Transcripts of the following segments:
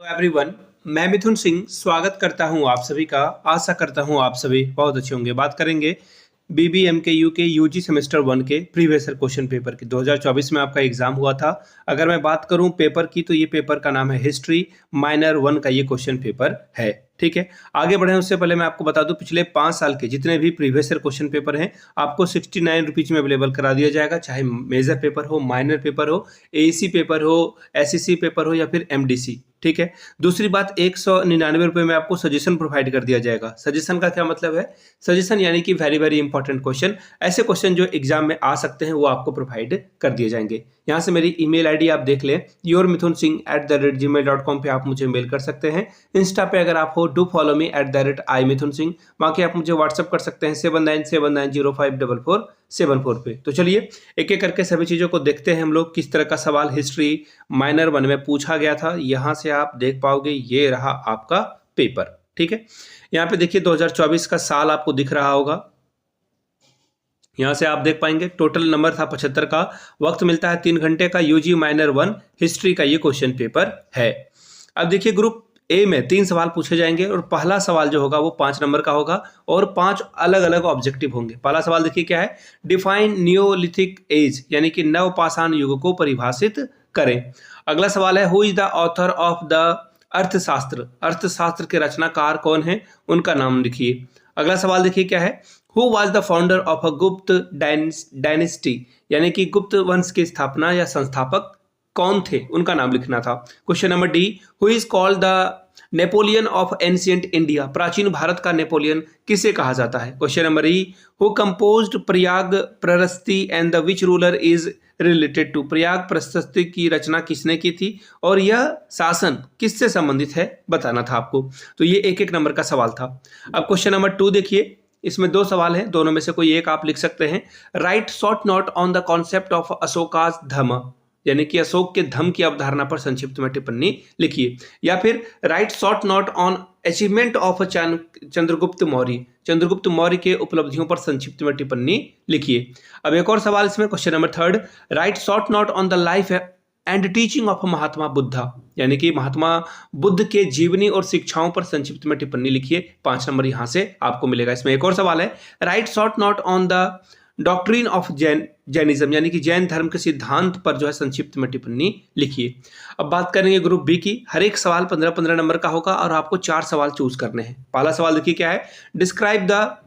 Everyone, मैं मिथुन सिंह स्वागत करता हूं आप सभी का। आशा करता हूं आप सभी बहुत अच्छे होंगे। बात करेंगे BBMKU के यूजी सेमेस्टर 1 के प्रीवियस ईयर क्वेश्चन पेपर की। 2024 में आपका एग्जाम हुआ था। अगर मैं बात करूं पेपर की तो ये पेपर का नाम है हिस्ट्री माइनर 1 का ये क्वेश्चन पेपर है। ठीक है, आगे बढ़े उससे पहले मैं आपको बता दूं पिछले 5 साल के जितने भी प्रीवियस ईयर क्वेश्चन पेपर हैं आपको 69 रुपीज में अवेलेबल करा दिया जाएगा। चाहे मेजर पेपर हो, माइनर पेपर हो, एसी पेपर हो, SEC पेपर हो या फिर MDC। ठीक है, दूसरी बात 199 रुपये में आपको सजेशन प्रोवाइड कर दिया जाएगा। सजेशन का क्या मतलब है? सजेशन यानी कि वेरी वेरी इंपॉर्टेंट क्वेश्चन, ऐसे क्वेश्चन जो एग्जाम में आ सकते हैं वो आपको प्रोवाइड कर दिए जाएंगे। यहाँ से मेरी ईमेल आईडी आप देख लें, yourmithunSingh@gmail.com पे आप मुझे मेल कर सकते हैं। इंस्टा पे अगर आप हो डू फॉलो मी @imithunSingh। बाकी आप मुझे व्हाट्सअप कर सकते हैं 7979054474 पे। तो चलिए एक एक करके सभी चीज़ों को देखते हैं हम लोग। किस तरह का सवाल हिस्ट्री माइनर 1 में पूछा गया था, यहाँ से आप देख पाओगे। ये रहा आपका पेपर। ठीक है, यहाँ पे देखिए 2024 का साल आपको दिख रहा होगा। यहाँ से आप देख पाएंगे टोटल नंबर था 75 का। वक्त मिलता है 3 घंटे का। यूजी माइनर 1 हिस्ट्री का ये क्वेश्चन पेपर है। अब देखिए ग्रुप ए में 3 सवाल पूछे जाएंगे और पहला सवाल जो होगा वो 5 नंबर का होगा और 5 अलग अलग ऑब्जेक्टिव होंगे। पहला सवाल देखिए क्या है, डिफाइन नियोलिथिक एज यानी कि नवपाषाण युग को परिभाषित करें। अगला सवाल है who is the author of the अर्थशास्त्र, अर्थशास्त्र के रचनाकार कौन है, उनका नाम लिखिए। अगला सवाल देखिए क्या है, who was the founder of a गुप्त डायनेस्टी यानी कि गुप्त वंश की स्थापना या संस्थापक कौन थे, उनका नाम लिखना था। Question number D, who is called the Napoleon of ancient India, प्राचीन भारत का नेपोलियन किसे कहा जाता है। Question number E, who composed Prayag Prashasti and the which ruler is related to, Prayag Prashasti की रचना किसने की थी और यह शासन किससे संबंधित है बताना था आपको। तो ये एक एक नंबर का सवाल था। अब क्वेश्चन नंबर 2 देखिए, इसमें 2 सवाल हैं, दोनों में से कोई एक आप लिख सकते हैं। Write short note on the concept of Ashoka's Dhamma यानी कि अशोक के धम्म की अवधारणा पर संक्षिप्त में टिप्पणी लिखिए। या फिर right short note on achievement of Chandragupta Maurya, Chandragupta Maurya के उपलब्धियों पर संक्षिप्त में टिप्पणी लिखिए। अब एक और सवाल इसमें, question number 3, write short note on the life and teaching of Mahatma Buddha यानी कि महात्मा बुद्ध के जीवनी और शिक्षाओं पर संक्षिप्त में टिप्पणी लिखिए। 5 नंबर यहां से आपको मिलेगा। इसमें एक और सवाल है, right short note on the doctrine of Jainism यानी कि जैन धर्म के सिद्धांत पर जो है संक्षिप्त में टिप्पणी लिखिए। अब बात करेंगे ग्रुप बी की। हर एक सवाल 15-15 नंबर का होगा और आपको 4 सवाल चूज करने हैं। पहला सवाल देखिए क्या है, describe the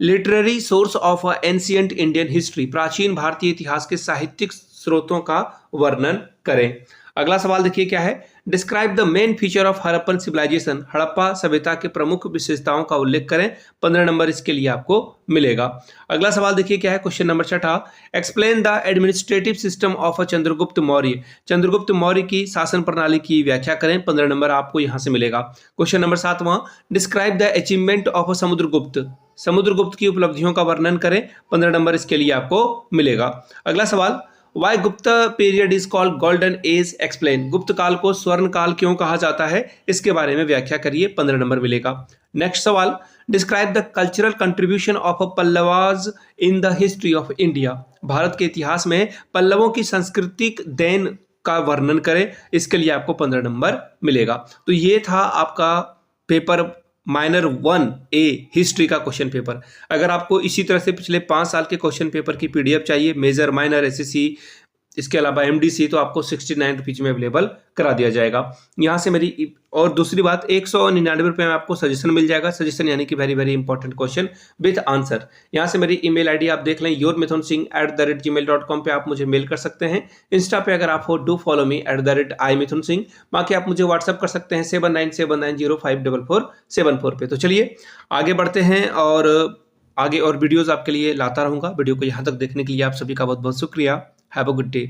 literary source of ancient Indian history, प्राचीन भारतीय इतिहास के साहित्यिक स्रोतों का वर्णन करें। अगला सवाल देखिए क्या है, describe the main feature of Harappan civilisation, Harappa सभ्यता के प्रमुख विशेषताओं का उल्लेख करें। 15 नंबर इसके लिए आपको मिलेगा। अगला सवाल देखिए क्या है, question number 6, explain the administrative system of Chandragupta Maurya, Chandragupta Maurya की शासन प्रणाली की व्याख्या करें। 15 नंबर आपको यहां से मिलेगा। Question number 7, describe the achievement of Samudragupta, Samudragupta की उपलब्धियों का वर्णन करें। 15 नंबर इसके लिए आपको मिलेगा। अगला सवाल, why Gupta period is called golden age, explain, Gupta काल को स्वर्ण काल क्यों कहा जाता है, इसके बारे में व्याख्या करिए। 15 नंबर मिलेगा। नेक्स्ट सवाल, describe the cultural contribution of Pallavas in the history of India, Bharat के इतिहास में पल्लवों की सांस्कृतिक देन का वर्णन करें। इसके लिए आपको 15 नंबर मिलेगा। तो ये था आपका पेपर माइनर 1 ए हिस्ट्री का क्वेश्चन पेपर। अगर आपको इसी तरह से पिछले 5 साल के क्वेश्चन पेपर की PDF चाहिए, मेजर माइनर SSC इसके अलावा MDC, तो आपको 69 रुपीज में अवेलेबल करा दिया जाएगा। यहाँ से मेरी और दूसरी बात 199 रुपये में आपको सजेशन मिल जाएगा। सजेशन यानी कि very very important question with answer. यहाँ से मेरी ईमेल आईडी आप देख लें, yourmithunSingh@gmail.com पे आप मुझे मेल कर सकते हैं। इंस्टा पे अगर आप हो डू फॉलो मी @imithunSingh। बाकी आप मुझे व्हाट्सअप कर सकते हैं 7979054474 पे। तो चलिए आगे बढ़ते हैं और आगे और वीडियोज़ आपके लिए लाता रहूँगा। वीडियो को यहाँ तक देखने के लिए आप सभी का बहुत बहुत शुक्रिया। Have a good day.